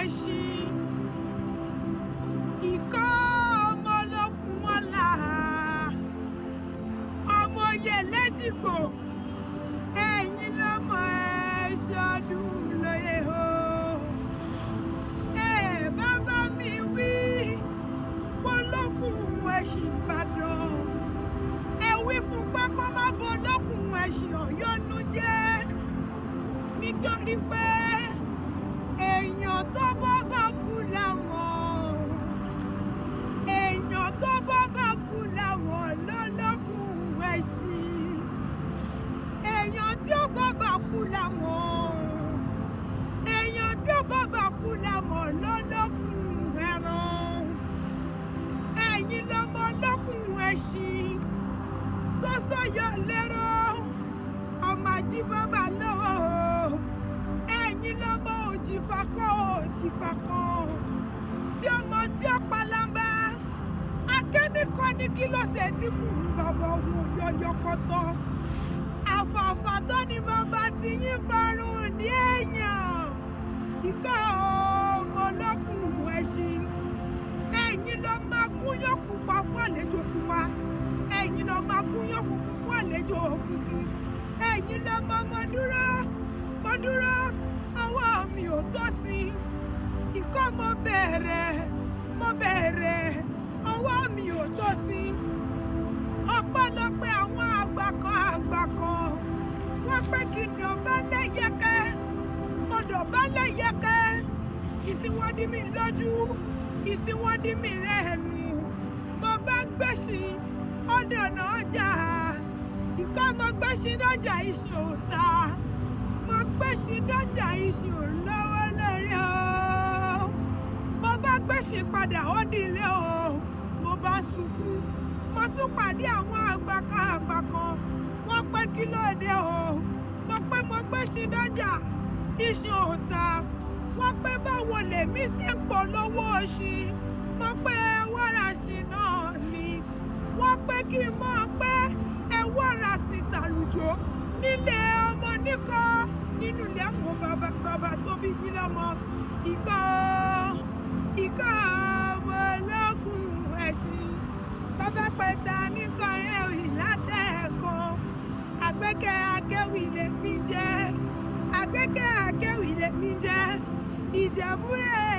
ẹṣin ìkọ́ ọmọ olókun ọ̀la ọmọ oyè lẹ́jìgbò ẹ̀yin lọ́mọ ẹ̀ṣọ́ ọdún lóye o. Bàbá mi wí olókun ẹṣin Ìbàdàn ẹ wí fún pé kó má bo olókun ẹṣin Ọ̀yọ́nú jẹ́ nítorí pé èèyàn tó bá kú làwọn èèyàn tó bá kú làwọn lọ́lọ́kun ẹṣin èèyàn tí ó bá kú làwọn èèyàn tí ó bá kú làwọn lọ́lọ́kun ẹran ẹ̀yin lọ́mọ olókun ẹṣin tó sọ̀yọ̀ lérò ọmọ Àjíbọ́bà lọ́wọ́ ẹ̀yin lọ́mọ òjìfà kan tí ọmọ tí ó palamba akẹ́nìkan ní kí ló ṣe tí kù ń bàbá òun yọyọkọtọ àfààfà tó ní bàbá tí yín farun ní èèyàn ìkọ́ ọmọ olókun ẹṣin ẹ̀yin ló máa gúnyán pupa fún àlejò pupa ẹ̀yin ló máa gúnyán funfun fún àlejò funfun ẹ̀yin ló mọ mo dúró ọwọ́ mi ò tó sí ìkọ́ mo bẹ̀rẹ̀ ọwọ́ mi ò tó sí ọpẹ́lọpẹ́ àwọn àgbà kan wọ́n pé kí n dọ̀bálẹ̀ yẹ́kẹ́ mo dọ̀bálẹ̀ yẹ́kẹ́ ìsìnwọ́dí mi lójú ìsìnwọ́dí mi lẹ́nu mo bá gbẹ̀sìn ọ̀dọ̀nà ọjà ìkọ́ mo gbẹ̀sìn dọ́jà iṣẹ́ òta mo gbẹ̀sìn dọ́jà iṣẹ́ òlọ́wọ́ lórí o mo bá gbẹ̀sìn padà ó dìlé o mo bá sunkún mo tún pàdé àwọn àgbà kan wọ́n pé kí ló dé o mo pé mo gbẹ̀sìn dọ́jà iṣẹ́ òta wọ́n pé báwo lèmi ṣe ń polówó ṣí mo pé wàrà ṣì náà ni wọ́n pé kí n mọ̀ pé ẹ wàrà sí ṣàlùjọ nílé ọmọ níkọ́ nínú ilé àwọn bàbá tó bí mi lọ́mọ ìkọ́ ọmọ olókun ẹṣin bàbá pẹ̀ta níkọ́ ẹ̀rì látẹ̀ẹ̀kan àgbẹ̀kẹ́ akéwì lèmi jẹ́ àgbẹ̀kẹ́ akéwì lèmi jẹ́ ìjẹ̀bú rẹ̀